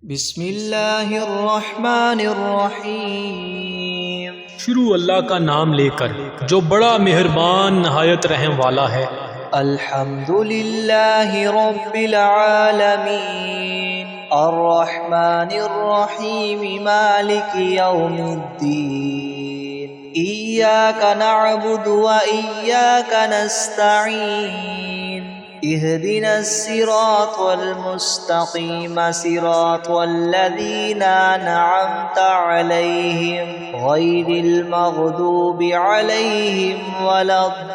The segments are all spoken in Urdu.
بسم اللہ الرحمن الرحیم۔ شروع اللہ کا نام لے کر جو بڑا مہربان نہایت رحم والا ہے۔ الحمد للہ رب العالمین الرحمن الرحیم مالک یوم الدین ایاک نعبد و ایاک نستعین اهدنا الصراط المستقيم صراط الذين أنعمت عليهم غير المغضوب عليهم ولا الضالين۔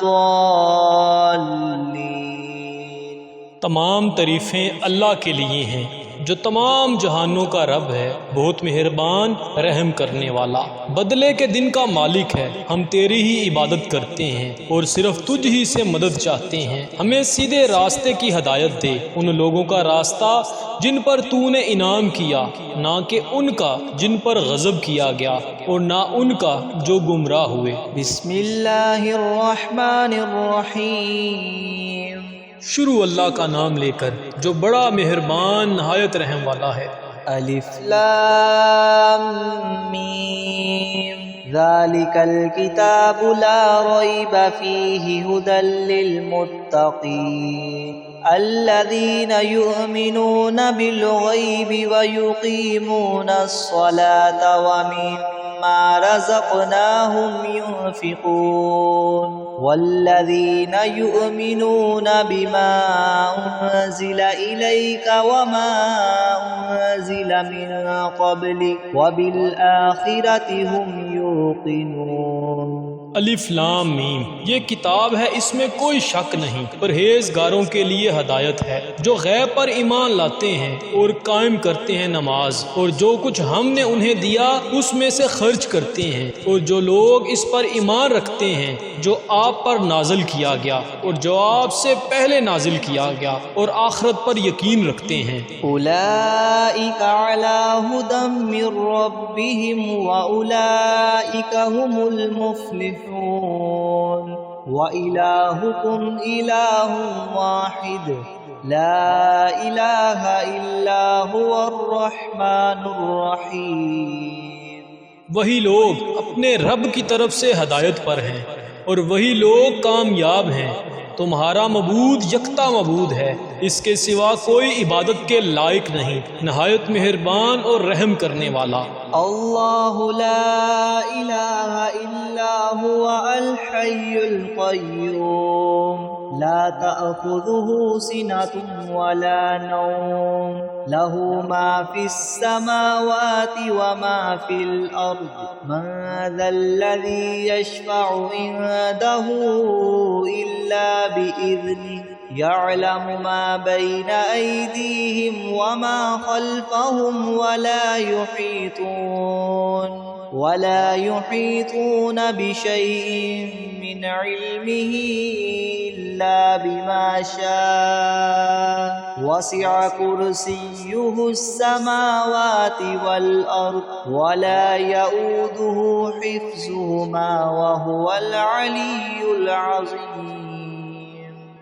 تمام تعریفیں اللہ کے لیے ہیں جو تمام جہانوں کا رب ہے، بہت مہربان رحم کرنے والا، بدلے کے دن کا مالک ہے۔ ہم تیری ہی عبادت کرتے ہیں اور صرف تجھ ہی سے مدد چاہتے ہیں۔ ہمیں سیدھے راستے کی ہدایت دے، ان لوگوں کا راستہ جن پر تو نے انعام کیا، نہ کہ ان کا جن پر غضب کیا گیا، اور نہ ان کا جو گمراہ ہوئے۔ بسم اللہ الرحمن الرحیم۔ شروع اللہ کا نام لے کر جو بڑا مہربان نہایت رحم والا ہے۔ الف لام میم ذالک الکتاب لا ریب فیہ ھدی للمتقین الذین یؤمنون بالغیب ویقیمون الصلاة ومما رزقناہم ينفقون والذین یؤمنون بما انزل الیک وما انزل من قبلک وبالآخرۃ هم یوقنون۔ الف لام میم، یہ کتاب ہے، اس میں کوئی شک نہیں، پرہیزگاروں کے لیے ہدایت ہے، جو غیب پر ایمان لاتے ہیں اور قائم کرتے ہیں نماز، اور جو کچھ ہم نے انہیں دیا اس میں سے خرچ کرتے ہیں، اور جو لوگ اس پر ایمان رکھتے ہیں جو آپ پر نازل کیا گیا اور جو آپ سے پہلے نازل کیا گیا، اور آخرت پر یقین رکھتے ہیں۔ اولئک علی ھدی من ربہم واولئک هم المفلحون۔ وَإِلَٰهُكُمْ إِلَٰهٌ وَاحِدٌ لَا إِلَٰهَ إِلَّا هُوَ الرَّحْمَٰنُ الرَّحِيمُ۔ وہی لوگ اپنے رب کی طرف سے ہدایت پر ہیں اور وہی لوگ کامیاب ہیں۔ تمہارا معبود یکتا معبود ہے، اس کے سوا کوئی عبادت کے لائق نہیں، نہایت مہربان اور رحم کرنے والا۔ اللہ لا الہ الا هو الحی القیوم لا تأخذه سنة ولا نوم له ما في السماوات وما في الأرض من ذا الذي يشفع عنده إلا بإذنه يعلم ما بين أيديهم وما خلفهم ولا يحيطون بشيء من علمه إلا بما شاء وسع كرسيه السماوات والأرض ولا يؤوده حفظهما وهو العلي العظيم۔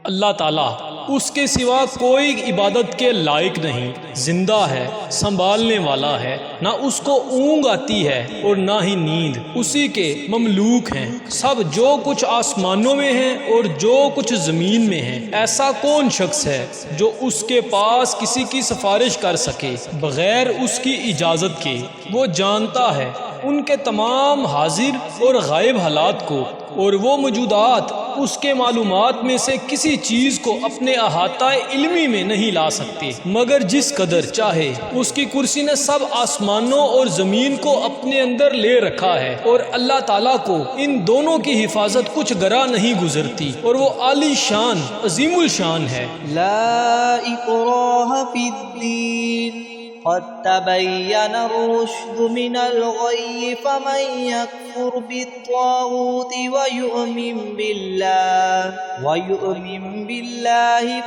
اللہ تعالیٰ اس کے سوا کوئی عبادت کے لائق نہیں، زندہ ہے، سنبھالنے والا ہے، نہ اس کو اونگ آتی ہے اور نہ ہی نیند، اسی کے مملوک ہیں سب جو کچھ آسمانوں میں ہیں اور جو کچھ زمین میں ہیں۔ ایسا کون شخص ہے جو اس کے پاس کسی کی سفارش کر سکے بغیر اس کی اجازت کے؟ وہ جانتا ہے ان کے تمام حاضر اور غائب حالات کو، اور وہ موجودات اس کے معلومات میں سے کسی چیز کو اپنے احاطہ علمی میں نہیں لا سکتے مگر جس قدر چاہے۔ اس کی کرسی نے سب آسمانوں اور زمین کو اپنے اندر لے رکھا ہے، اور اللہ تعالیٰ کو ان دونوں کی حفاظت کچھ گرا نہیں گزرتی، اور وہ عالی شان عظیم الشان ہے۔ لا اکراہ فی الدین قد تبین الرشد من الغی فمن یکفر بالطاغوت ویؤمن باللہ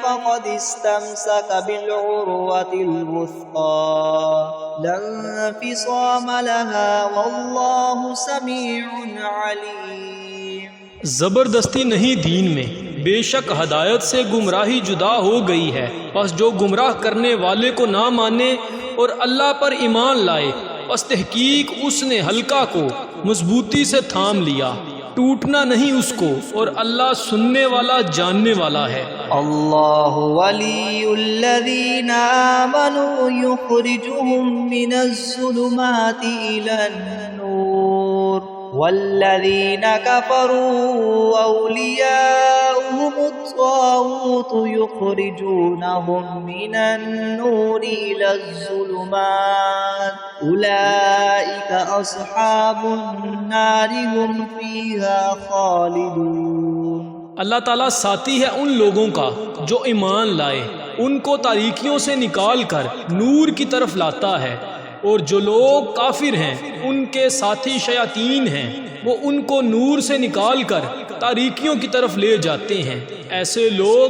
فقد استمسک بالعروة الوثقی لا انفصام لها واللہ سمیع علیم۔ زبردستی نہیں دین میں، بے شک ہدایت سے گمراہی جدا ہو گئی ہے، پس جو گمراہ کرنے والے کو نہ مانے اور اللہ پر ایمان لائے، پس تحقیق اس نے حلقہ کو مضبوطی سے تھام لیا، ٹوٹنا نہیں اس کو، اور اللہ سننے والا جاننے والا ہے۔ اللہ ولی الذین آمنوا یخرجهم من الظلمات إلى النور والذین کفروا اولیاؤہم الطاغوت یخرجونہم من النور إلى الظلمات اولئک اصحاب النار هم فیہا خالدون۔ اللہ تعالیٰ ساتھی ہے ان لوگوں کا جو ایمان لائے، ان کو تاریکیوں سے نکال کر نور کی طرف لاتا ہے، اور جو لوگ کافر ہیں ان کے ساتھی شیاطین ہیں، وہ ان کو نور سے نکال کر تاریکیوں کی طرف لے جاتے ہیں، ایسے لوگ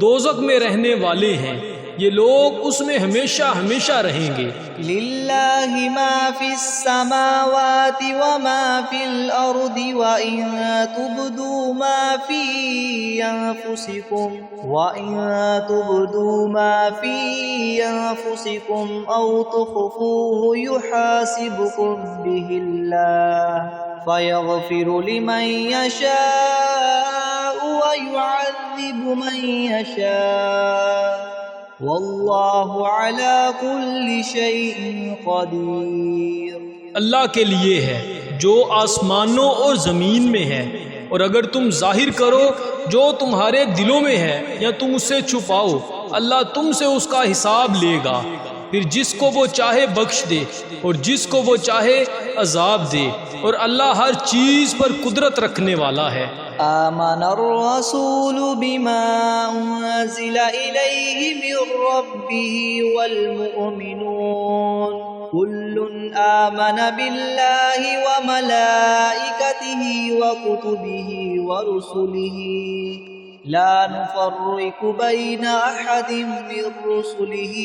دوزخ میں رہنے والے ہیں، یہ لوگ اس میں ہمیشہ ہمیشہ رہیں گے۔ للہ ما فی السماوات وما فی الارض وَإِن تُبْدُوا ما فی انفسکم او تخفوه یحاسبکم به اللہ فیغفر لمن یشاء ویعذب من یشاء واللہ علی کل شیء قدیر۔ اللہ کے لیے ہے جو آسمانوں اور زمین میں ہے، اور اگر تم ظاہر کرو جو تمہارے دلوں میں ہے یا تم اسے چھپاؤ، اللہ تم سے اس کا حساب لے گا، پھر جس کو وہ چاہے بخش دے اور جس کو وہ چاہے عذاب دے، اور اللہ ہر چیز پر قدرت رکھنے والا ہے۔ آمن الرسول بما انزل الیہ من ربہ والمؤمنون كل آمن بالله وملائكته وكتبه ورسله لا نفرق بين أحد من رسله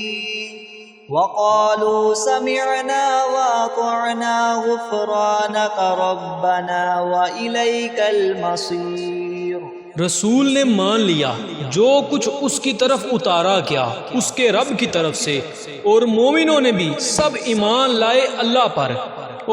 وقالوا سمعنا وأطعنا غفرانك ربنا وإليك المصير۔ رسول نے مان لیا جو کچھ اس کی طرف اتارا گیا اس کے رب کی طرف سے، اور مومنوں نے بھی سب ایمان لائے اللہ پر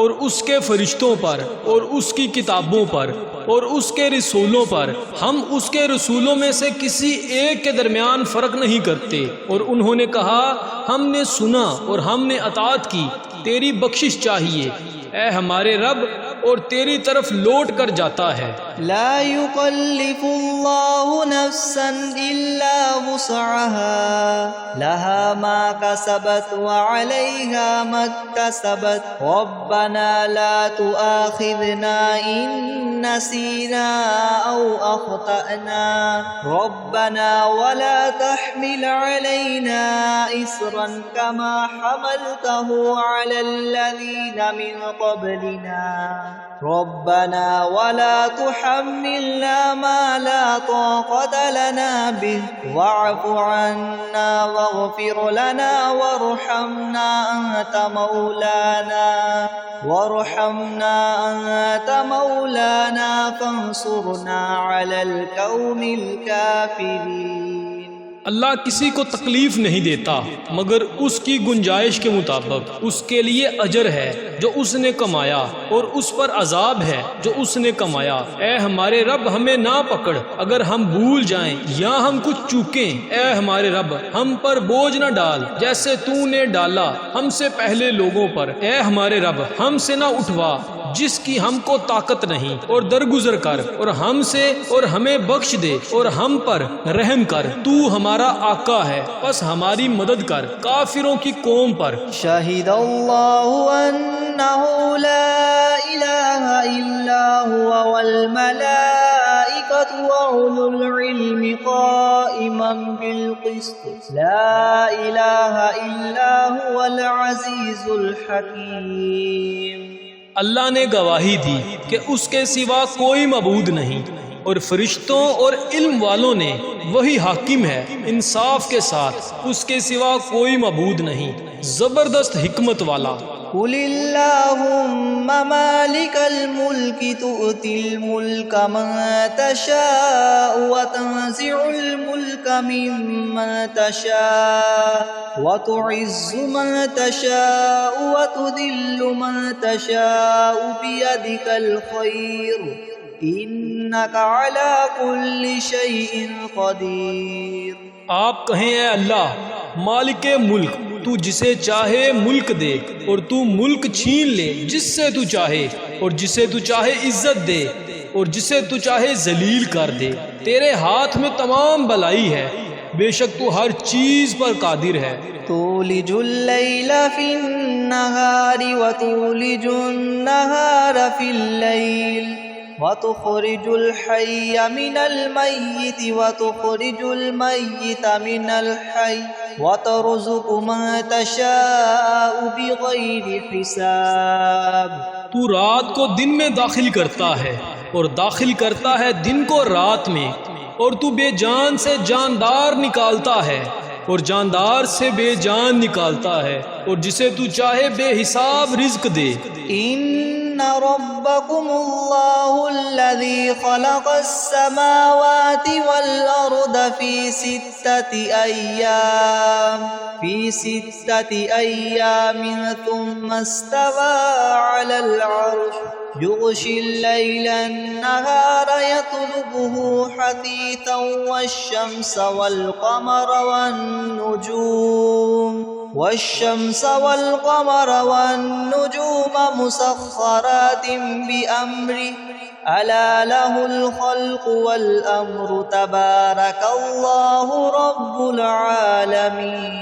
اور اس کے فرشتوں پر اور اس کی کتابوں پر اور اس کے رسولوں پر، ہم اس کے رسولوں میں سے کسی ایک کے درمیان فرق نہیں کرتے، اور انہوں نے کہا ہم نے سنا اور ہم نے اطاعت کی، تیری بخشش چاہیے اے ہمارے رب، اور تیری طرف لوٹ کر جاتا ہے۔ لا يكلف الله نفسا الا وسعها لها ما كسبت وعليها ما اكتسبت ربنا لا تؤاخذنا ان نسينا او اخطأنا ربنا ولا تحمل علينا اصرا كما حملته على الذين من قبلنا ربنا ولا تحملنا ما لا طاقة لنا به واعف عنا واغفر لنا وارحمنا أنت مولانا فانصرنا على القوم الكافرين۔ اللہ کسی کو تکلیف نہیں دیتا مگر اس کی گنجائش کے مطابق، اس کے لیے اجر ہے جو اس نے کمایا اور اس پر عذاب ہے جو اس نے کمایا۔ اے ہمارے رب ہمیں نہ پکڑ اگر ہم بھول جائیں یا ہم کچھ چوکیں، اے ہمارے رب ہم پر بوجھ نہ ڈال جیسے تو نے ڈالا ہم سے پہلے لوگوں پر، اے ہمارے رب ہم سے نہ اٹھوا جس کی ہم کو طاقت نہیں، اور درگزر کر اور ہم سے اور ہمیں بخش دے اور ہم پر رحم کر، تو ہمارا آقا ہے پس ہماری مدد کر کافروں کی قوم پر۔ شہد اللہ انہ لا الہ الا ہوا والملائکۃ وأولو العلم قائما بالقسط لا الہ الا ہوا العزیز الحکیم۔ اللہ نے گواہی دی کہ اس کے سوا کوئی معبود نہیں، اور فرشتوں اور علم والوں نے وہی حاکم ہے انصاف کے ساتھ، اس کے سوا کوئی معبود نہیں، زبردست حکمت والا۔ قل اللهم مالك الملك تؤتي الملك من تشاء وتنزع الملك ممن تشاء وتعز من تشاء وتذل من تشاء بيدك الخير إنك على كل شيء قدير۔ آپ کہیں اے اللہ مالک ملک، تو جسے چاہے ملک دے اور تو ملک چھین لے جس سے تو چاہے، اور جسے تو چاہے عزت دے اور جسے تو چاہے ذلیل کر دے۔ تیرے ہاتھ میں تمام بلائی ہے، بے شک تو ہر چیز پر قادر ہے۔ تولج اللیل فی النہار وتولج النہار فی اللیل وتخرج الحی من المیت وتخرج المیت من الحی وترزق من تشاء بغیر حساب۔ تو رات کو دن میں داخل کرتا ہے اور داخل کرتا ہے دن کو رات میں، اور تو بے جان سے جاندار نکالتا ہے اور جاندار سے بے جان نکالتا ہے، اور جسے تو چاہے بے حساب رزق دے۔ ان ربکم اللہ الذی خلق السماوات والارض فی ستة ایام ثم استوى على العرش يغشي الليل النهار يطلبه حثيثا والشمس والقمر والنجوم مسخرات بأمره ألا له الخلق والأمر تبارك الله رب العالمين۔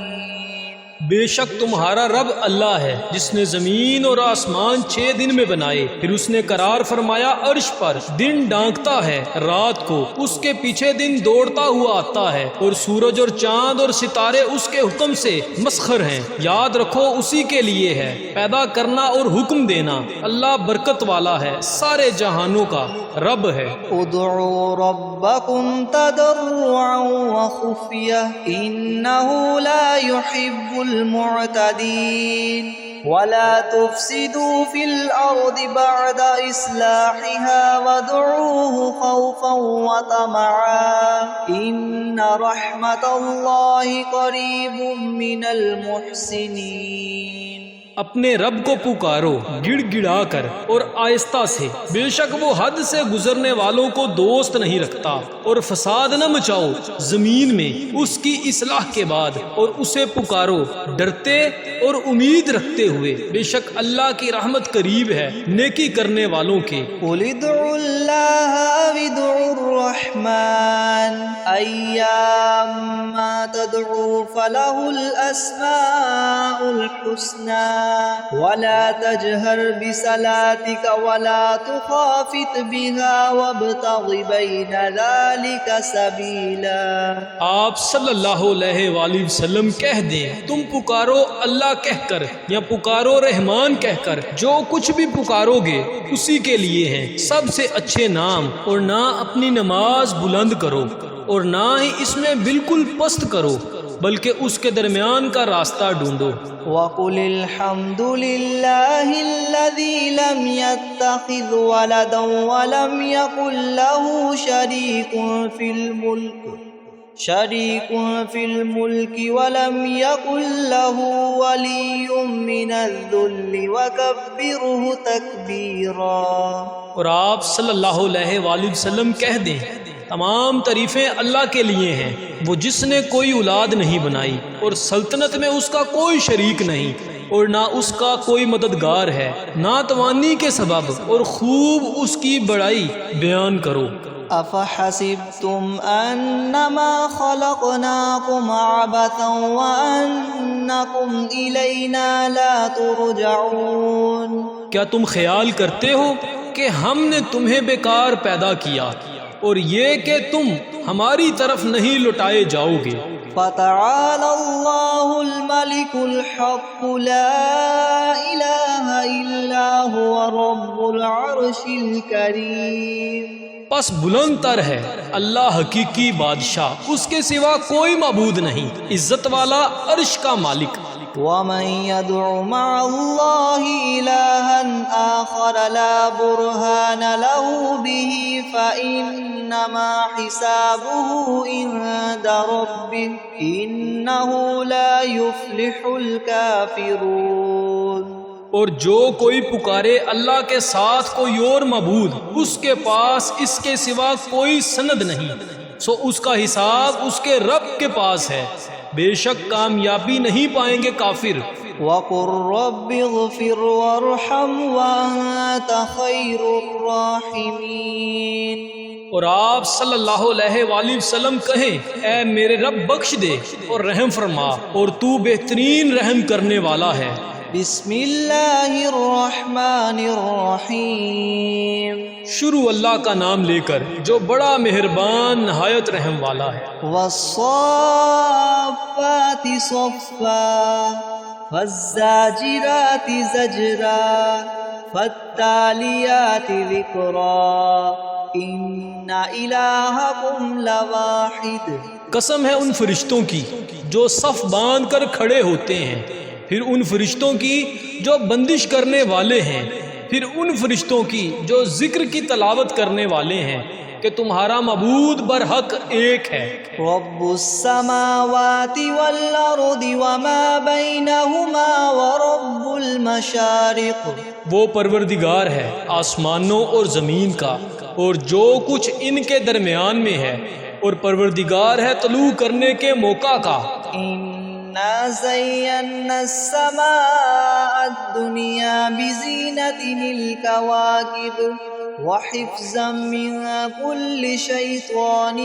بے شک تمہارا رب اللہ ہے جس نے زمین اور آسمان 6 دن میں بنائے، پھر اس نے قرار فرمایا عرش پر۔ دن ڈانکتا ہے رات کو، اس کے پیچھے دن دوڑتا ہوا آتا ہے، اور سورج اور چاند اور ستارے اس کے حکم سے مسخر ہیں۔ یاد رکھو اسی کے لیے ہے پیدا کرنا اور حکم دینا۔ اللہ برکت والا ہے، سارے جہانوں کا رب ہے۔ ادعوا ربکم تضرعا وخفیہ انہ لا يحب المعتدین ولا تفسدوا في الأرض بعد إصلاحها وادعوه خوفا وطمعا إن رحمة الله قريب من المحسنين۔ اپنے رب کو پکارو گڑ گڑا کر اور آہستہ سے، بے شک وہ حد سے گزرنے والوں کو دوست نہیں رکھتا، اور فساد نہ مچاؤ زمین میں اس کی اصلاح کے بعد، اور اسے پکارو ڈرتے اور امید رکھتے ہوئے، بے شک اللہ کی رحمت قریب ہے نیکی کرنے والوں کے۔ قل ادعوا اللہ وادعوا الرحمن ایاما تدعوا فلہ الاسماء الحسنى ولا تجهر بصلاتك ولا تخافت بها وابتغ بين ذلك سبيلا۔ آپ صلی اللہ علیہ وآلہ وسلم کہہ دیں تم پکارو اللہ کہہ کر یا پکارو رحمان کہہ کر، جو کچھ بھی پکارو گے اسی کے لیے ہیں سب سے اچھے نام، اور نہ اپنی نماز بلند کرو اور نہ ہی اس میں بالکل پست کرو، بلکہ اس کے درمیان کا راستہ ڈھونڈو۔ وَقُلِ الْحَمْدُ لِلَّهِ الَّذِي لَمْ يَتَّخِذْ وَلَدًا وَلَمْ يَكُنْ لَهُ شَرِيكٌ فِي الْمُلْكِ وَلَمْ يَكُنْ لَهُ وَلِيٌّ مِّنَ الذُّلِّ وَكَبِّرْهُ تَكْبِيرًا۔ اور آپ صلی اللہ علیہ وآلہ وسلم کہہ دیں تمام تعریفیں اللہ کے لیے ہیں، وہ جس نے کوئی اولاد نہیں بنائی اور سلطنت میں اس کا کوئی شریک نہیں، اور نہ اس کا کوئی مددگار ہے، ناتوانی کے سبب، اور خوب اس کی بڑائی بیان کرو۔ افحسبتم انما خلقناكم عبثا وانکم الینا لا ترجعون۔ کیا تم خیال کرتے ہو کہ ہم نے تمہیں بیکار پیدا کیا اور یہ کہ تم ہماری طرف نہیں لوٹائے جاؤ گے؟ فتعالى الله الملك الحق لا إله إلا هو رب العرش الكريم۔ پس بلند تر ہے اللہ حقیقی بادشاہ، اس کے سوا کوئی معبود نہیں، عزت والا عرش کا مالک۔ ومن يدع مع الله إلها آخر لا برهان له به فإنما حسابه عند ربه إنه لا يفلح الكافرون۔ اور جو کوئی پکارے اللہ کے ساتھ کوئی اور معبود، اس کے پاس اس کے سوا کوئی سند نہیں، سو اس کا حساب اس کے رب کے پاس ہے، بے شک کامیابی نہیں پائیں گے کافر۔ وَقُلْ رَبِّ اغْفِرْ وَارْحَمْ وَأَنْتَ خَيْرُ الرَّاحِمِينَ۔ اور آپ صلی اللہ علیہ وآلہ وسلم کہیں، اے میرے رب بخش دے اور رحم فرما، اور تو بہترین رحم کرنے والا ہے۔ بسم اللہ الرحمن الرحیم۔ شروع اللہ کا نام لے کر جو بڑا مہربان نہایت رحم والا ہے۔ والصافات صفا فالزاجرات زجرا فالتالیات ذکرا ان الہکم لواحد۔ قسم ہے ان فرشتوں کی جو صف باندھ کر کھڑے ہوتے ہیں، پھر ان فرشتوں کی جو بندش کرنے والے ہیں، پھر ان فرشتوں کی جو ذکر کی تلاوت کرنے والے ہیں کہ تمہارا معبود برحق ایک ہے۔ رب السماوات والارض وما بینہما ورب المشارق۔ وہ پروردگار ہے آسمانوں اور زمین کا اور جو کچھ ان کے درمیان میں ہے، اور پروردگار ہے طلوع کرنے کے موقع کا۔ إِنَّا زَيَّنَّا السَّمَاءَ الدُّنْيَا بِزِينَةٍ الْكَوَاكِبِ وَحِفْظًا مِّن كُلِّ شَيْطَانٍ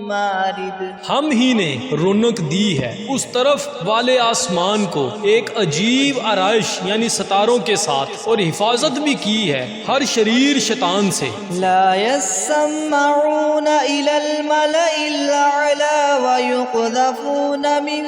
مَارِدٍ۔ ہم ہی نے رونق دی ہے اس طرف والے آسمان کو ایک عجیب آرائش یعنی ستاروں کے ساتھ، اور حفاظت بھی کی ہے ہر شریر شیطان سے۔ لا يسمعون إلى الملأ الأعلى ويقذفون من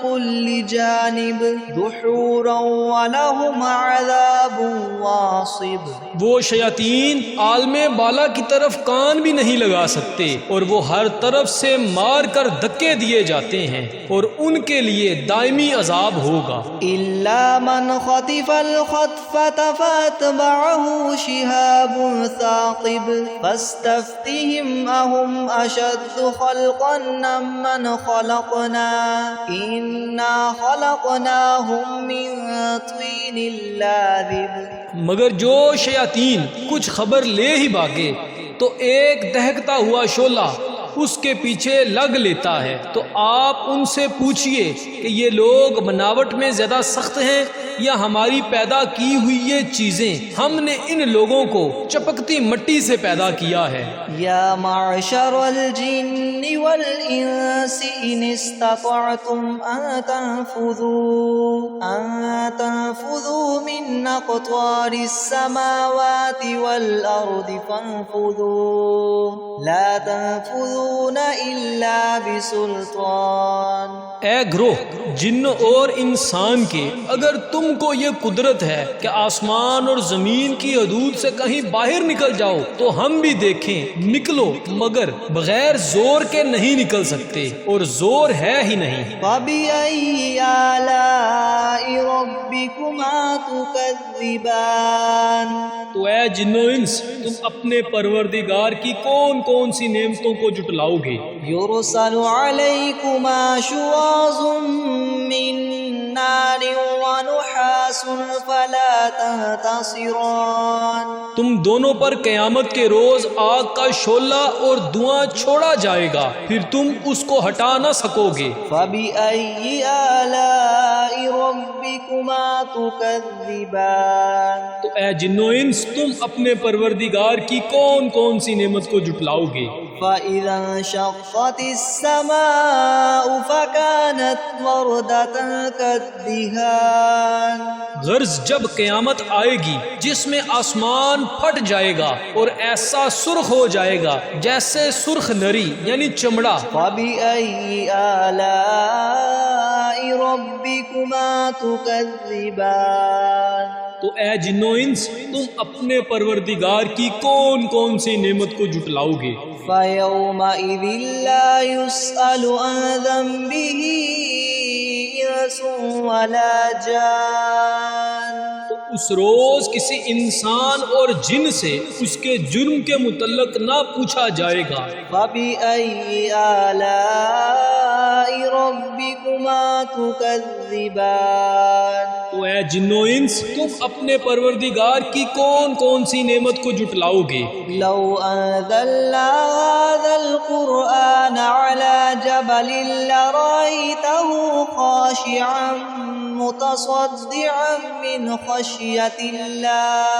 كل جانب دحورا ولهم عذاب واصب۔ وہ شیاطین عالم بالا کی طرف کان بھی نہیں لگا سکتے، اور وہ ہر طرف سے مار کر دھکے دیے جاتے ہیں، اور ان کے لیے دائمی عذاب ہوگا۔ إلا من خطف الخطفة فأتبعه شهاب ثاقب فاستفتهم أهم أشد خلقا أم من خلقنا إنا خلقناهم من طين لازب۔ مگر جو شیاطین کچھ خبر لے ہی بھاگے تو ایک دہکتا ہوا شعلہ اس کے پیچھے لگ لیتا ہے، تو آپ ان سے پوچھئے کہ یہ لوگ بناوٹ میں زیادہ سخت ہیں یا ہماری پیدا کی ہوئی یہ چیزیں؟ ہم نے ان لوگوں کو چپکتی مٹی سے پیدا کیا ہے۔ یا معشر الجن والانس ان استطعتم ان تنفذوا من اقطار السماوات والارض فانفذوا لا تنفذون الا بسلطان۔ اے گروہ جن اور انسان کے، اگر تم کو یہ قدرت ہے کہ آسمان اور زمین کی حدود سے کہیں باہر نکل جاؤ تو ہم بھی دیکھیں، نکلو، مگر بغیر زور کے نہیں نکل سکتے، اور زور ہے ہی نہیں۔ فَبِأَيِّ آلَاءِ رَبِّكُمَا تُكَذِّبَانِ۔ تو اے جنو انس، تم اپنے پروردگار کی کون کون سی نعمتوں کو جٹلاؤ گے؟ يُرْسَلُ عَلَيْكُمَا شُوَاظٌ مِّن نَّارٍ وَنُحَاسٌ فَلَا تَنتَصِرَانِ۔ تم دونوں پر قیامت کے روز آگ کا شعلہ اور دھواں چھوڑا جائے گا، پھر تم اس کو ہٹا نہ سکو گے۔ فَبِأَيِّ آلَاءِ رَبِّكُمَا تُكَذِّبَانِ۔ تو اے جنو انس، تم اپنے پروردگار کی کون کون سی نعمت کو جٹلاؤ گے؟ فَإِذَا انشَقَّتِ السَّمَاءُ فَكَانَتْ وَرْدَةً كَالدِّهَانِ۔ غرض جب قیامت آئے گی جس میں آسمان پھٹ جائے گا اور ایسا سرخ ہو جائے گا جیسے سرخ نری یعنی چمڑا۔ فَبِأَيِّ آلَاءِ رَبِّكُمَا تُكَذِّبَانِ۔ تو اے جنو انس، تم اپنے پروردگار کی کون کون سی نعمت کو جٹلاؤ گے؟ فَيَوْمَئِذٍ لَا يُسْأَلُ عَنْ ذَنبِهِ إِنسٌ إنس ولا جان تو اس روز کسی انسان اور جن سے اس کے جرم کے متعلق نہ پوچھا جائے گا۔ فبأي آلاء ربكما تكذبان تو اے جن و انس، تم اپنے پروردگار کی کون کون سی نعمت کو جھٹلاؤ گے؟ لو أنزلنا هذا القرآن على جبل لرأيته خاشعا متصدعا من خشية الله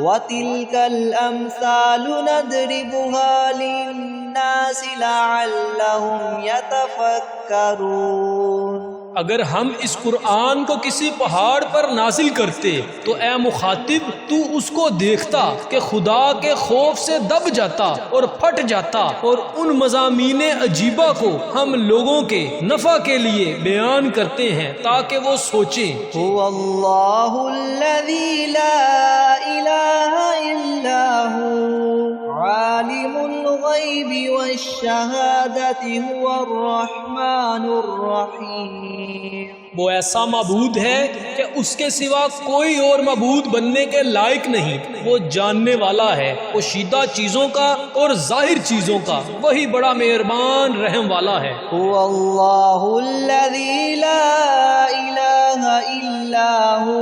وتلك الأمثال نضربها للناس لعلهم يتفكرون۔ اگر ہم اس قرآن کو کسی پہاڑ پر نازل کرتے تو اے مخاطب تو اس کو دیکھتا کہ خدا کے خوف سے دب جاتا اور پھٹ جاتا، اور ان مضامین عجیبہ کو ہم لوگوں کے نفع کے لیے بیان کرتے ہیں تاکہ وہ سوچیں۔ هو الله الذي لا إله إلا هو عالم الغيب والشهادة هو الرحمن الرحيم۔ وہ ایسا معبود ہے کہ اس کے سوا کوئی اور معبود بننے کے لائق نہیں، وہ جاننے والا ہے پوشیدہ چیزوں کا اور ظاہر چیزوں کا، وہی بڑا مہربان رحم والا ہے۔ هو الله الذي لا إله إلا هو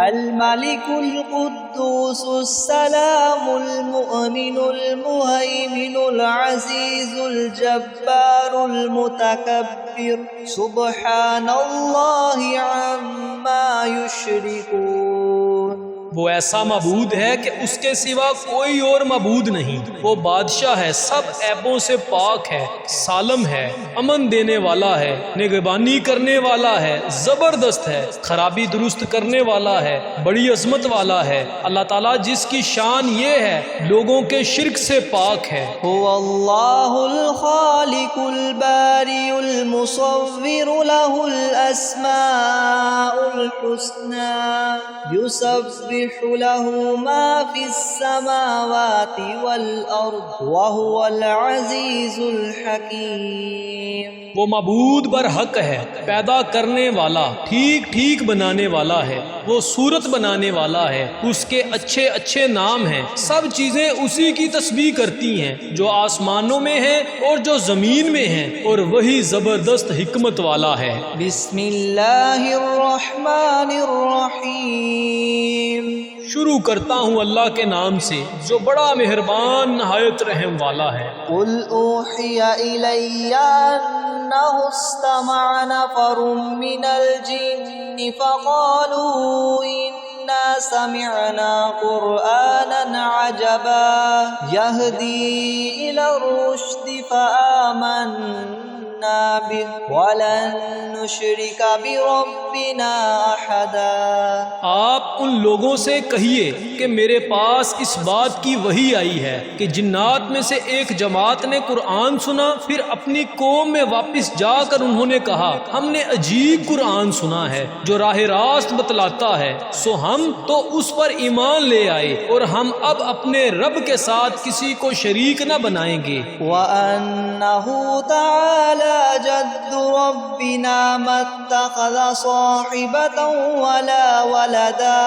الملك القدوس السلام المؤمن المهيمن العزيز الجبار المتكبر سبحان الله عما يشركون۔ وہ ایسا معبود ہے کہ اس کے سوا کوئی اور معبود نہیں، وہ بادشاہ ہے، سب عیبوں سے پاک ہے، سالم ہے، امن دینے والا ہے، نگہبانی کرنے والا ہے، زبردست ہے، خرابی درست کرنے والا ہے، بڑی عظمت والا ہے۔ اللہ تعالیٰ جس کی شان یہ ہے لوگوں کے شرک سے پاک ہے۔ هو الله الخالق البارئ المصور له الأسماء الحسنى يسبح له ما في السماوات والأرض وهو العزيز الحكيم۔ وہ معبود برحق ہے، پیدا کرنے والا، ٹھیک ٹھیک بنانے والا ہے، وہ صورت بنانے والا ہے، اس کے اچھے اچھے نام ہیں، سب چیزیں اسی کی تسبیح کرتی ہیں، جو آسمانوں میں ہیں اور جو زمین میں ہیں، اور وہی زبردست حکمت والا ہے۔ بسم اللہ الرحمن الرحیم۔ شروع کرتا ہوں اللہ کے نام سے جو بڑا مہربان نہایت رحم والا ہے۔ قل اوحی الی انہ استمع نفر من الجن فقالوا انا سمعنا قرآنا عجبا یہدی الی الرشد فآمنا به ولن نشرک بربنا احدا۔ آپ ان لوگوں سے کہیے کہ میرے پاس اس بات کی وحی آئی ہے کہ جنات میں سے ایک جماعت نے قرآن سنا، پھر اپنی قوم میں واپس جا کر انہوں نے کہا ہم نے عجیب قرآن سنا ہے جو راہ راست بتلاتا ہے، سو ہم تو اس پر ایمان لے آئے اور ہم اب اپنے رب کے ساتھ کسی کو شریک نہ بنائیں گے۔ وَأَنَّهُ تَعَالَى جَدُّ رَبِّنَا مَا اتَّخَذَ صَاحِبَةً وَلَا وَلَدًا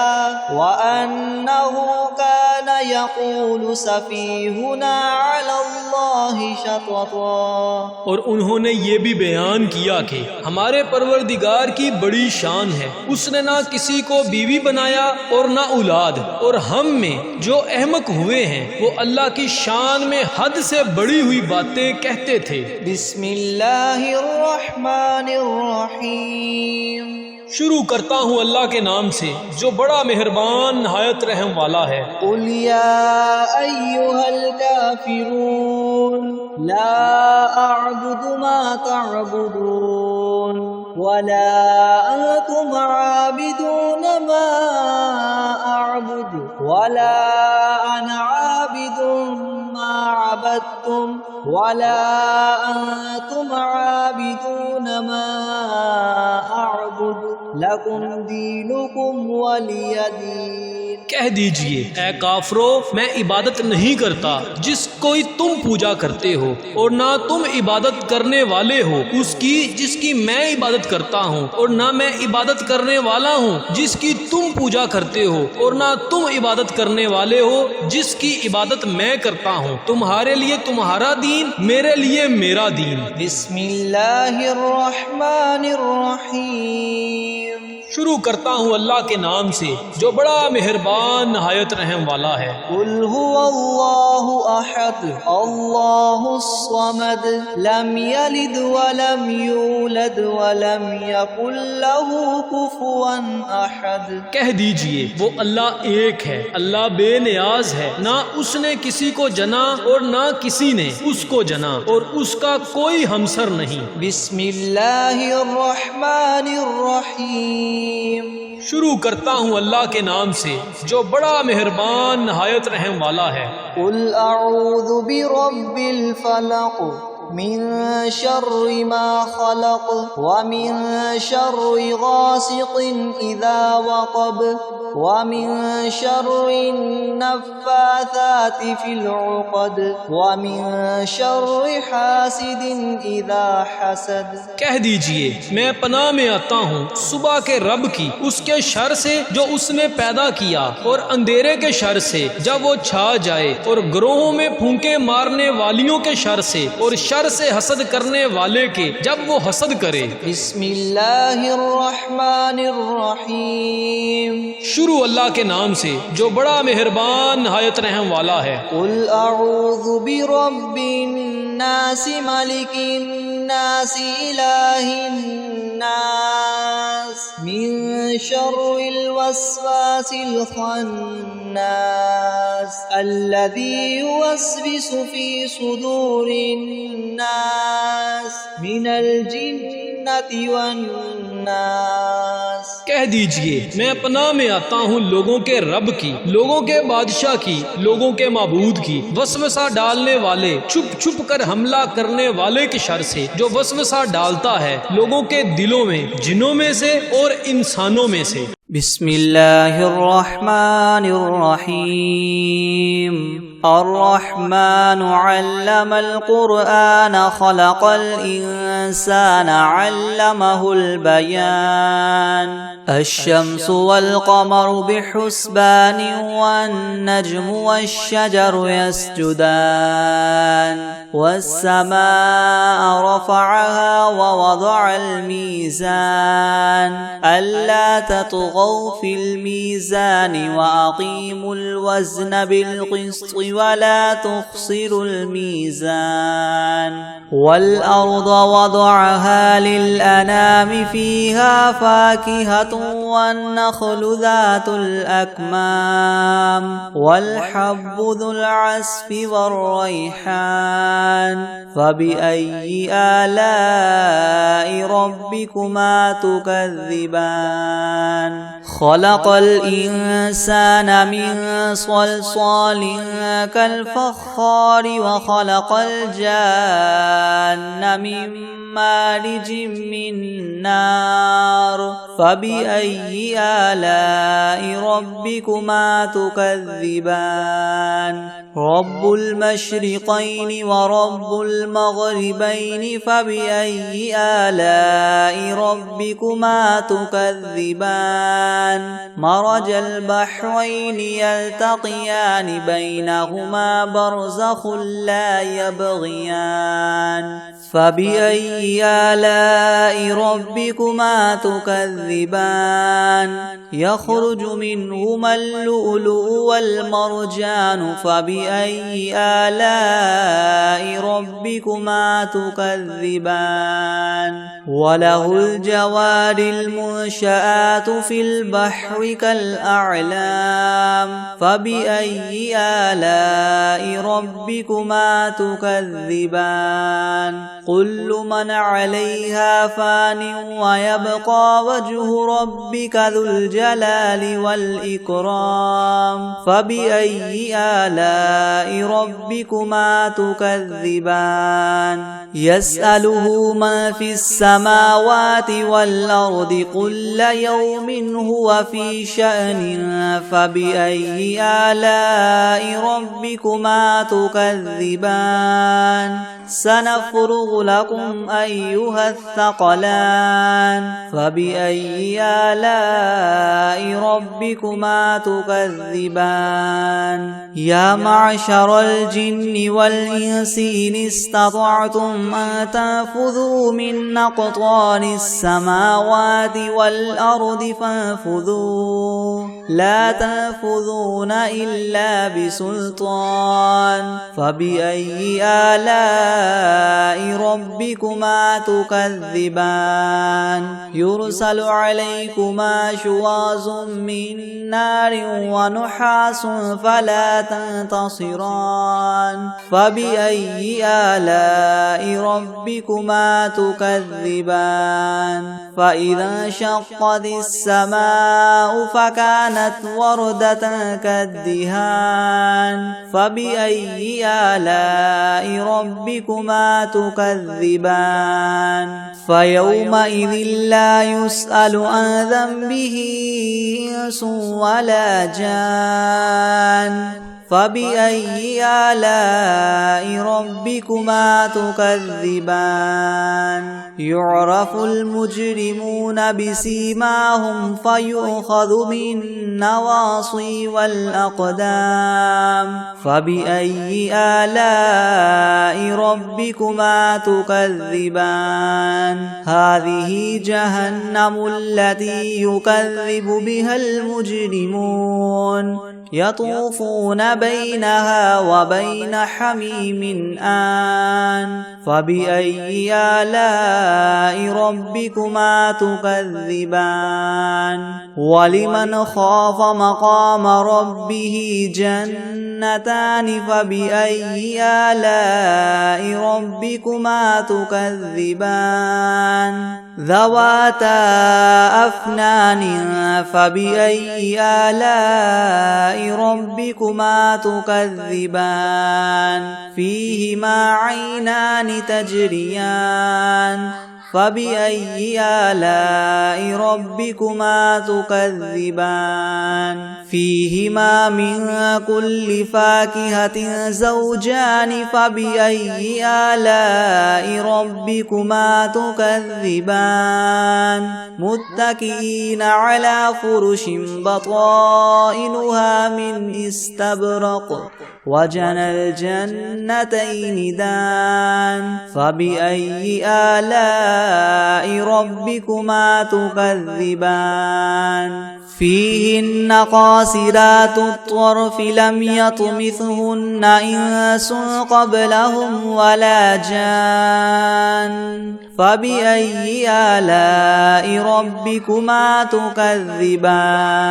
وَأَنَّهُ كَانَ يَقُولُ سَفِيهُنَا عَلَى اللَّهِ شَطَطًا۔ اور انہوں نے یہ بھی بیان کیا کہ ہمارے پروردگار کی بڑی شان ہے، اس نے نہ کسی کو بیوی بنایا اور نہ اولاد، اور ہم میں جو احمق ہوئے ہیں وہ اللہ کی شان میں حد سے بڑی ہوئی باتیں کہتے تھے۔ بسم اللہ الرحمن الرحیم۔ شروع کرتا ہوں اللہ کے نام سے جو بڑا مہربان نہایت رحم والا ہے۔ قل یا ایھا الکافرون لا اعبد ما تعبدون ولا انتم عابدون ما اعبد ولا انا عابد ما عبدتم ولا انتم عابدون ما اعبد لکم دینکم ولی دین۔ کہہ دیجئے اے کافرو، میں عبادت نہیں کرتا جس کوئی تم پوجا کرتے ہو، اور نہ تم عبادت کرنے والے ہو اس کی جس کی میں عبادت کرتا ہوں، اور نہ میں عبادت کرنے والا ہوں جس کی تم پوجا کرتے ہو، اور نہ تم عبادت کرنے والے ہو جس کی عبادت میں کرتا ہوں۔ تمہارے لیے تمہارا دین، میرے لیے میرا دین۔ بسم اللہ الرحمن الرحیم۔ شروع کرتا ہوں اللہ کے نام سے جو بڑا مہربان نہایت رحم والا ہے۔ قل هو اللہ احد اللہ الصمد لم یلد ولم یولد ولم یکن له کفوا احد۔ کہہ دیجئے وہ اللہ ایک ہے، اللہ بے نیاز ہے، نہ اس نے کسی کو جنا اور نہ کسی نے اس کو جنا، اور اس کا کوئی ہمسر نہیں۔ بسم اللہ الرحمن الرحیم۔ شروع کرتا ہوں اللہ کے نام سے جو بڑا مہربان نہایت رحم والا ہے۔ قل اعوذ برب الفلق من شر ما خلق ومن شر غاسق اذا وقب ومن شر النفاثات في العقد ومن شر حاسد اذا حسد۔ کہہ دیجئے میں پناہ میں آتا ہوں صبح کے رب کی، اس کے شر سے جو اس نے پیدا کیا، اور اندھیرے کے شر سے جب وہ چھا جائے، اور گروہوں میں پھونکے مارنے والیوں کے شر سے، اور شر سے حسد کرنے والے کے جب وہ حسد کرے۔ بسم اللہ الرحمن الرحیم۔ شروع اللہ کے نام سے جو بڑا مہربان نہایت رحم والا ہے۔ قل اعوذ برب الناس ملک الناس الہ الناس من شر الوسواس الخناس الذي يوسوس في صدور الناس من الجنة والناس۔ کہہ دیجئے میں پناہ میں آتا ہوں لوگوں کے رب کی، لوگوں کے بادشاہ کی، لوگوں کے معبود کی، وسوسہ ڈالنے والے، چھپ چھپ کر حملہ کرنے والے کے شر سے جو وسوسہ ڈالتا ہے لوگوں کے دلوں میں، جنوں میں سے اور انسانوں میں سے۔ بسم اللہ الرحمن الرحیم۔ الرحمن علم القرآن خلق الإنسان علمه البيان الشمس والقمر بحسبان والنجم والشجر يسجدان والسماء رفعها ووضع الميزان ألا تطغوا في الميزان وأقيموا الوزن بالقسط ولا تخسروا الميزان والأرض وضعها للأنام فيها فاكهة والنخل ذات الأكمام والحب ذو العصف والريحان فبأي آلاء ربكما تكذبان خلق الإنسان من صلصال كالفخار وخلق الجان من مارج من نار فبأي آلاء ربكما تكذبان رب المشرقين ورب المغربين فبأي آلاء ربكما تكذبان مرج البحرين يلتقيان بينهما برزخ لا يبغيان فبأي آلاء ربكما تكذبان يخرج منهما اللؤلؤ والمرجان فبأي آلاء ربكما تكذبان وله الجوار المنشآت في البحر كالأعلام فبأي آلاء ربكما تكذبان كل من عليها فان ويبقى وجه ربك ذو الجلال والإكرام فبأي آلاء ربكما تكذبان يسأله من في السماوات والأرض كل يوم هو في شأن فبأي آلاء ربكما تكذبان سنفرغ لكم أيها الثقلان فبأي آلاء ربكما تكذبان يا معشر الجن والإنس إن استطعتم أن تنفذوا من أقطار السماوات والأرض فانفذوا لا تنفذون إلا بسلطان فبأي آلاء ربكما تكذبان يرسل عليكما شواظ من نار ونحاس فلا تنتصران فبأي آلاء ربكما تكذبان فإذا انشقت السماء فكانت وردة كالدهان فبأي آلاء ربكما تكذبان فيومئذ لا يسأل عن ذنبه إنس ولا جان فبأي آلاء ربكما تكذبان يعرف المجرمون بسيماهم فيؤخذ بالنواصي والأقدام فبأي آلاء ربكما تكذبان هذه جهنم التي يكذب بها المجرمون يطوفون بينها وبين حميم آن فبأي آلاء ربكما تكذبان ولمن خاف مقام ربه جنتان فبأي آلاء ربكما تكذبان ذواتا أفنان فبأي آلاء ربكما تكذبان فيهما عينان تجريان فبأي آلاء ربكما تكذبان فيهما من كل فاكهة زوجان فبأي آلاء ربكما تكذبان متكئين على فرش بطائنها من استبرق وجنى الجنتين دان فبأي آلاء ربكما تكذبان فيهن قاصرات الطرف لم يطمثهن إنس قبلهم ولا جان فبأي آلاء ربكما تكذبان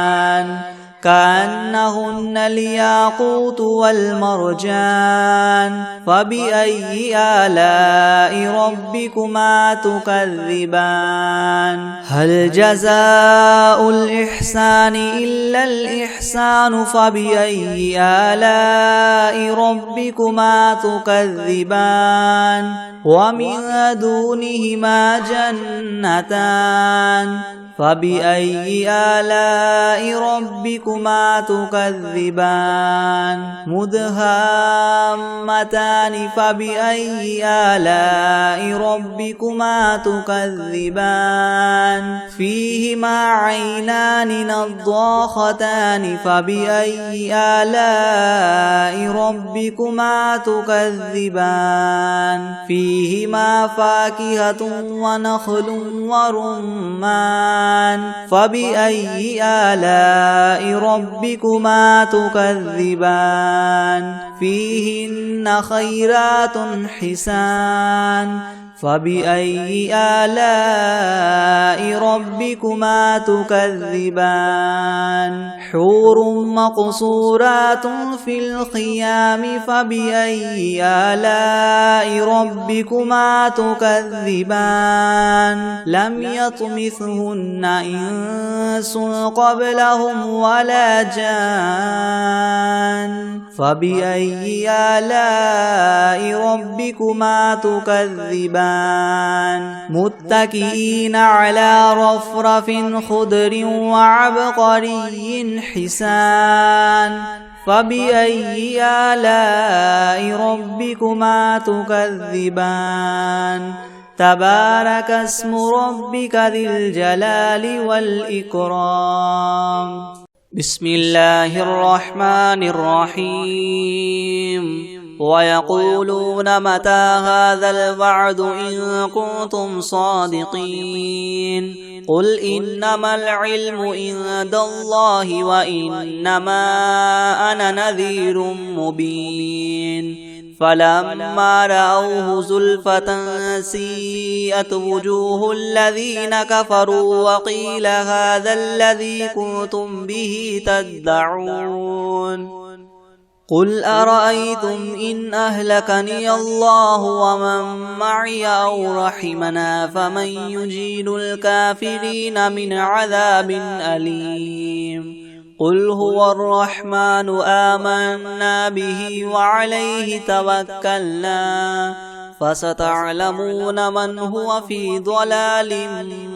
كأنهن الياقوت والمرجان فبأي آلاء ربكما تكذبان هل جزاء الإحسان إلا الإحسان فبأي آلاء ربكما تكذبان ومن دونهما جنتان فبأي آلاء ربكما تكذبان مدهامتان فبأي آلاء ربكما تكذبان فيهما عينان نضاختان فبأي آلاء ربكما تكذبان فيهما فاكهة ونخل ورمان فبأي آلاء ربكما تكذبان فيهن خيرات حسان فبأي آلاء ربكما تكذبان حور مقصورات في الخيام فبأي آلاء ربكما تكذبان لم يطمثهن إنس قبلهم ولا جان فبأي آلاء ربكما تكذبان متكئين على رفرف خضر وعبقري حسان فبأي آلاء ربكما تكذبان تبارك اسم ربك ذي الجلال والإكرام بسم الله الرحمن الرحيم ويقولون متى هذا الوعد إن كنتم صادقين قل إنما العلم عند الله وإنما أنا نذير مبين فلما رأوه زلفة سيئت وجوه الذين كفروا وقيل هذا الذي كنتم به تدعون قل أرأيتم إن أهلكني الله ومن معي أو رحمنا فمن يجير الكافرين من عذاب أليم قل هو الرحمن آمنا به وعليه توكلنا فستعلمون من هو في ضلال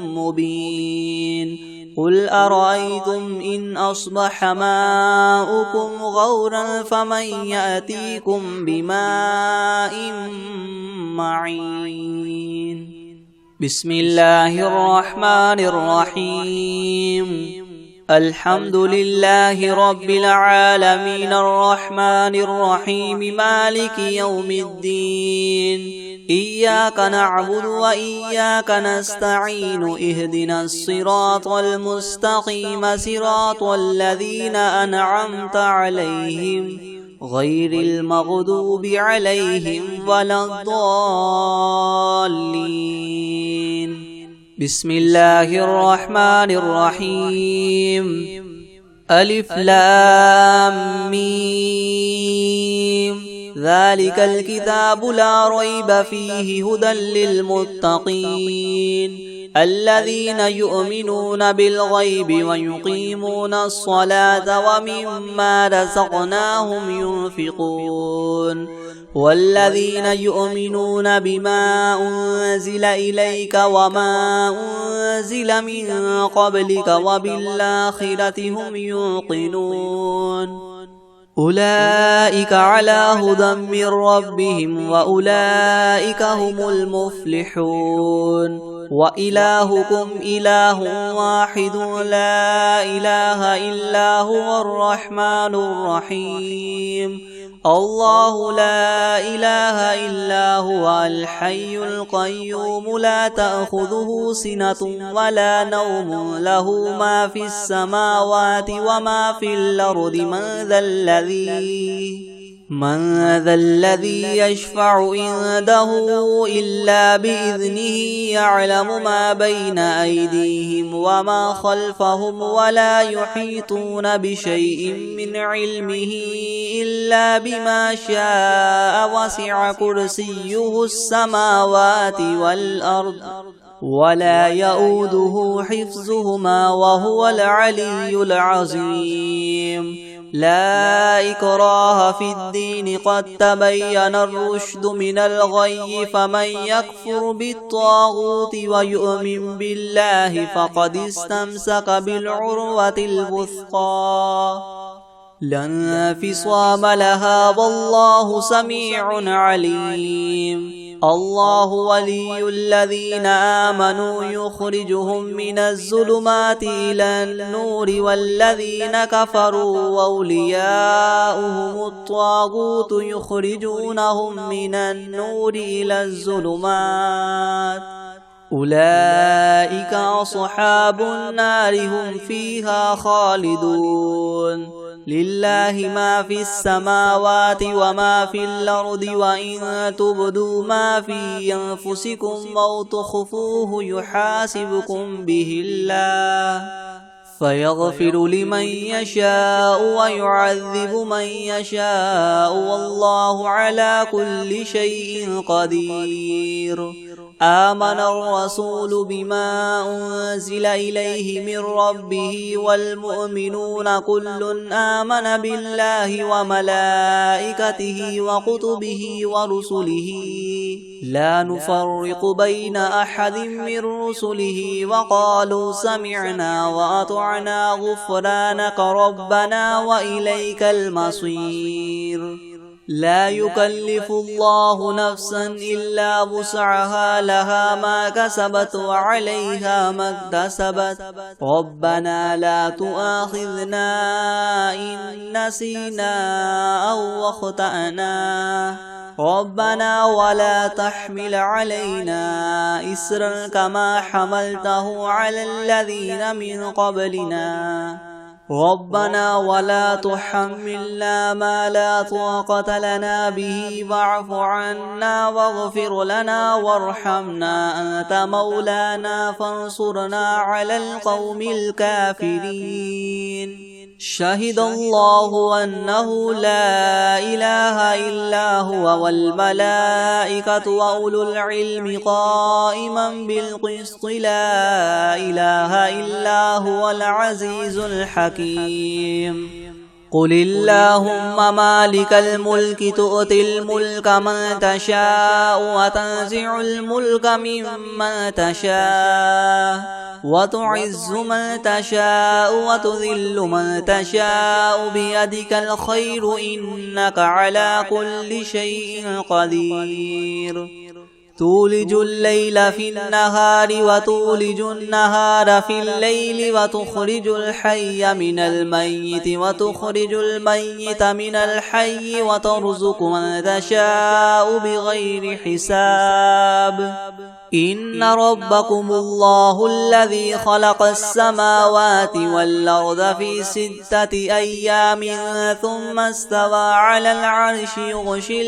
مبين قل أرأيتم إن أصبح ماؤكم غورا فمن يأتيكم بماء معين بسم الله الرحمن الرحيم الحمد لله رب العالمين الرحمن الرحيم مالك يوم الدين إياك نعبد وإياك نستعين اهدنا الصراط المستقيم صراط الذين أنعمت عليهم غير المغضوب عليهم ولا الضالين بسم الله الرحمن الرحيم ألف لام ميم ذلك الكتاب لا ريب فيه هدى للمتقين الذين يؤمنون بالغيب ويقيمون الصلاة ومما رزقناهم ينفقون والذين يؤمنون بما أنزل إليك وما أنزل من قبلك وبالآخرة هم يوقنون أولئك على هدى من ربهم وأولئك هم المفلحون وإلهكم إله واحد لا إله إلا هو الرحمن الرحيم الله لا إله إلا هو الحي القيوم لا تأخذه سنة ولا نوم له ما في السماوات وما في الأرض من ذا الذي يشفع عنده إلا بإذنه يعلم ما بين أيديهم وما خلفهم ولا يحيطون بشيء من علمه إلا بما شاء وسع كرسيه السماوات والأرض ولا يؤوده حفظهما وهو العلي العظيم لا إكراه في الدين قد تبين الرشد من الغي فمن يكفر بالطاغوت ويؤمن بالله فقد استمسك بالعروة الوثقى لا انفصام لها والله سميع عليم الله ولي الذين آمنوا يخرجهم من الظلمات إلى النور والذين كفروا أولياؤهم الطاغوت يخرجونهم من النور إلى الظلمات أولئك أصحاب النار هم فيها خالدون لله ما في السماوات وما في الأرض وإن تبدوا ما في أنفسكم أو تخفوه يحاسبكم به الله فيغفر لمن يشاء ويعذب من يشاء والله على كل شيء قدير. آمن الرسول بما أنزل إليه من ربه والمؤمنون كل آمن بالله وملائكته وكتبه ورسله لا نفرق بين أحد من رسله وقالوا سمعنا وأطعنا غفرانك ربنا وإليك المصير. لا يكلف الله نفسا إلا وسعها لها ما كسبت وعليها ما اكتسبت ربنا لا تؤاخذنا إن نسينا أو أخطأنا ربنا ولا تحمل علينا إسرا كما حملته على الذين من قبلنا ربنا ولا تحملنا ما لا طاقة لنا به واعف عنا واغفر لنا وارحمنا أنت مولانا فانصرنا على القوم الكافرين. شهد الله أنه لا إله إلا هو والملائكة وأولو العلم قائما بالقسط لا إله إلا هو العزيز الحكيم. قل اللهم مالك الملك تؤتي الملك من تشاء وتنزع الملك ممن تشاء وتعز من تشاء وتذل من تشاء بيدك الخير إنك على كل شيء قدير. تولج الليل في النهار وتولج النهار في الليل وتخرج الحي من الميت وتخرج الميت من الحي وترزق من تشاء بغير حساب. إن ربكم الله الذي خلق السماوات والأرض في 6 أيام ثم استوى على العرش يغشي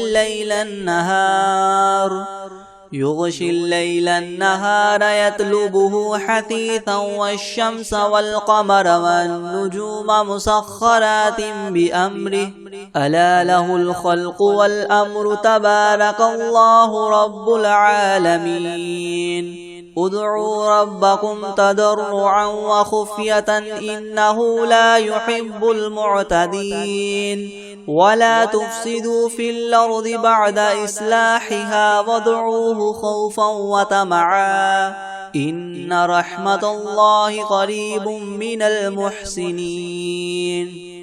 الليل النهار يطلبه حثيثا والشمس والقمر والنجوم مسخرات بأمره ألا له الخلق والأمر تبارك الله رب العالمين. ادعوا ربكم تضرعا وخفية إنه لا يحب المعتدين. ولا تفسدوا في الأرض بعد إصلاحها وادعوه خوفا وطمعا إن رحمة الله قريب من المحسنين.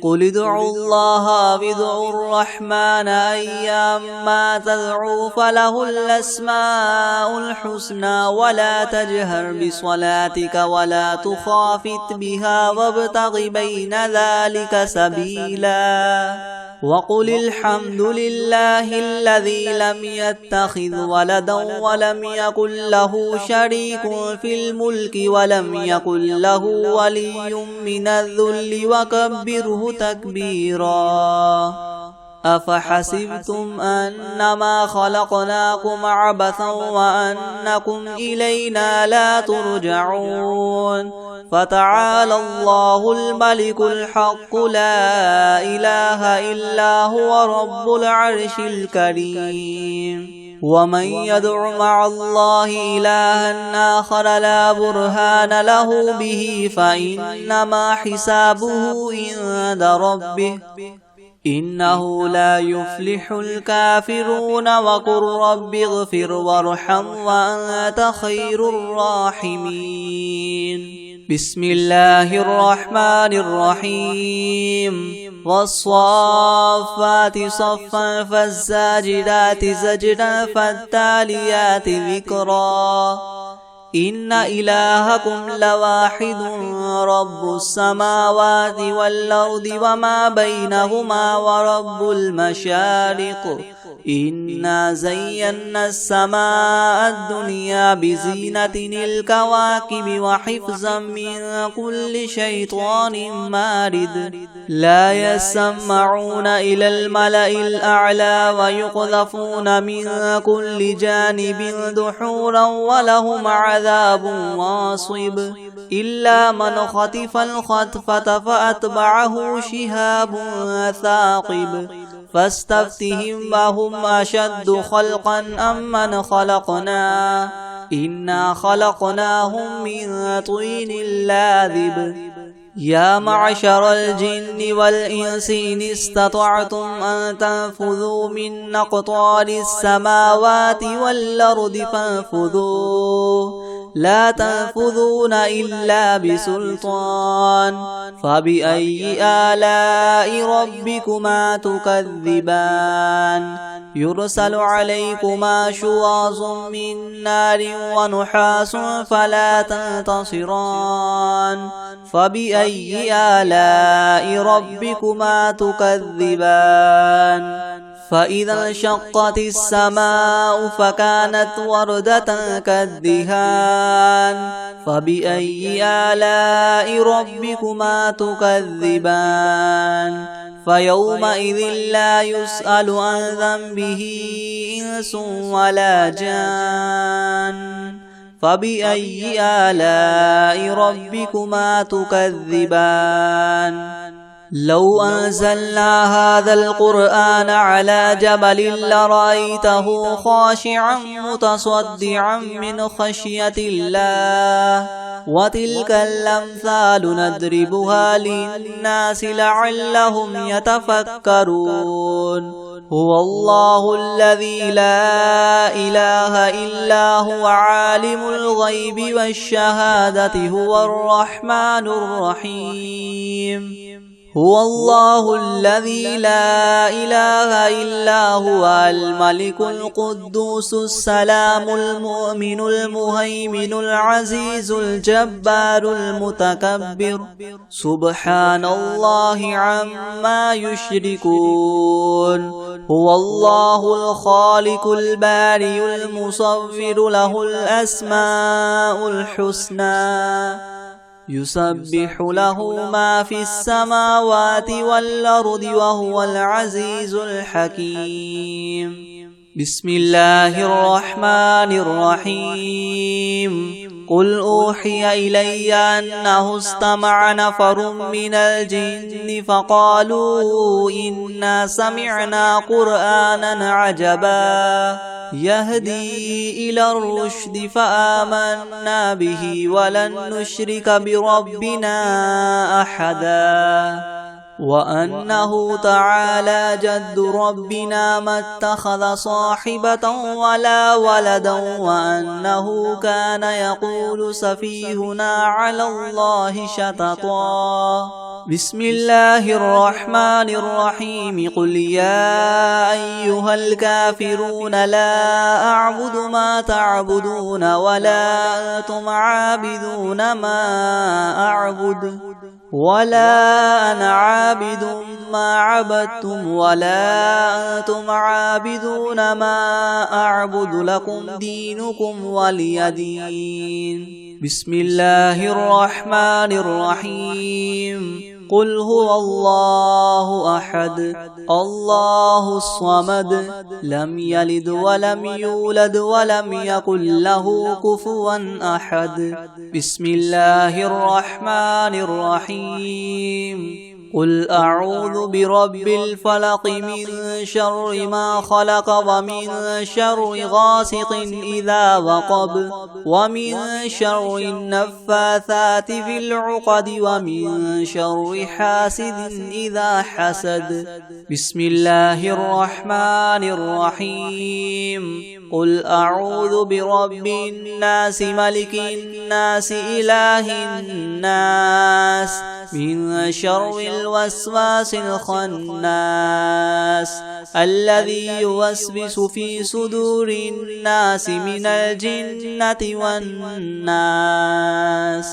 قل ادعوا الله وادعوا الرحمن أيما تدعوا فله الأسماء الحسنى ولا تجهر بصلاتك ولا تخافت بها وابتغ بين ذلك سبيلا. وقل الحمد لله الذي لم يتخذ ولدا ولم يكن له شريك في الملك ولم يكن له ولي من الذل وكبره تكبيرا. أفحسبتم أنما خلقناكم عبثا وأنكم إلينا لا ترجعون. فتعالى الله الملك الحق لا إله إلا هو رب العرش الكريم. ومن يدع مع الله إلها آخر لا برهان له به فإنما حسابه عند ربه إنه لا يفلح الكافرون. وقل رب اغفر وارحم وأنت خير الراحمين. بسم الله الرحمن الرحيم. والصافات صفا فالزاجرات زجرا فالتاليات ذكرا. إن إلهكم لواحد رب السماوات والأرض وما بينهما ورب المشارق إنا زينا السماء الدنيا بزينة الكواكب وحفظا من كل شيطان مارد لا يسمعون إلى الملأ الأعلى ويقذفون من كل جانب دحورا ولهم عذاب واصب إلا من خطف الخطفة فأتبعه شهاب ثاقب فاستفتهم أهم أشد خلقا أم من خلقنا إنا خلقناهم من طين لاذب يا معشر الجن والإنس إن استطعتم أن تنفذوا من أقطار السماوات والأرض فانفذوا لا تنفذون إلا بسلطان فبأي آلاء ربكما تكذبان يرسل عليكما شواظ من نار ونحاس فلا تنتصران فبأي آلاء ربكما تكذبان فإذا انشقت السماء فكانت وردة كالدهان فبأي آلاء ربكما تكذبان فيومئذ لا يسأل عن ذنبه إنس ولا جان فبأي آلاء ربكما تكذبان لو أنزلنا هذا القرآن على جبل لرأيته خاشعا متصدعا من خشية الله وتلك الأمثال نضربها للناس لعلهم يتفكرون هو الله الذي لا إله إلا هو عالم الغيب والشهادة هو الرحمن الرحيم هو الله الذي لا إله إلا هو الملك القدوس السلام المؤمن المهيمن العزيز الجبار المتكبر سبحان الله عما يشركون هو الله الخالق البارئ المصور له الأسماء الحسنى يسبح له ما في السماوات والأرض وهو العزيز الحكيم بسم الله الرحمن الرحيم قل أوحي إلي أنه استمع نفر من الجن فقالوا إنا سمعنا قرآنا عجبا يهدي إلى الرشد فآمنا به ولن نشرك بربنا أحدا وأنه تعالى جد ربنا ما اتخذ صاحبة ولا ولدا وأنه كان يقول سفيهنا على الله شططا بسم الله الرحمن الرحيم قل يا أيها الكافرون لا أعبد ما تعبدون ولا أنتم عابدون ما أعبد ولا أنا عابد ما عبدتم ولا أنتم عابدون ما أعبد لكم دينكم ولي دين بسم الله الرحمن الرحيم قل هو الله أحد الله الصمد لم يلد ولم يولد ولم يكن له كفوا أحد بسم الله الرحمن الرحيم قل أعوذ برب الفلق من شر ما خلق ومن شر غاسق إذا وقب ومن شر النفاثات في العقد ومن شر حاسد إذا حسد بسم الله الرحمن الرحيم قل أعوذ برب الناس ملك الناس إله الناس من شر الوسواس الخناس الذي يوسوس في صدور الناس من الجنة والناس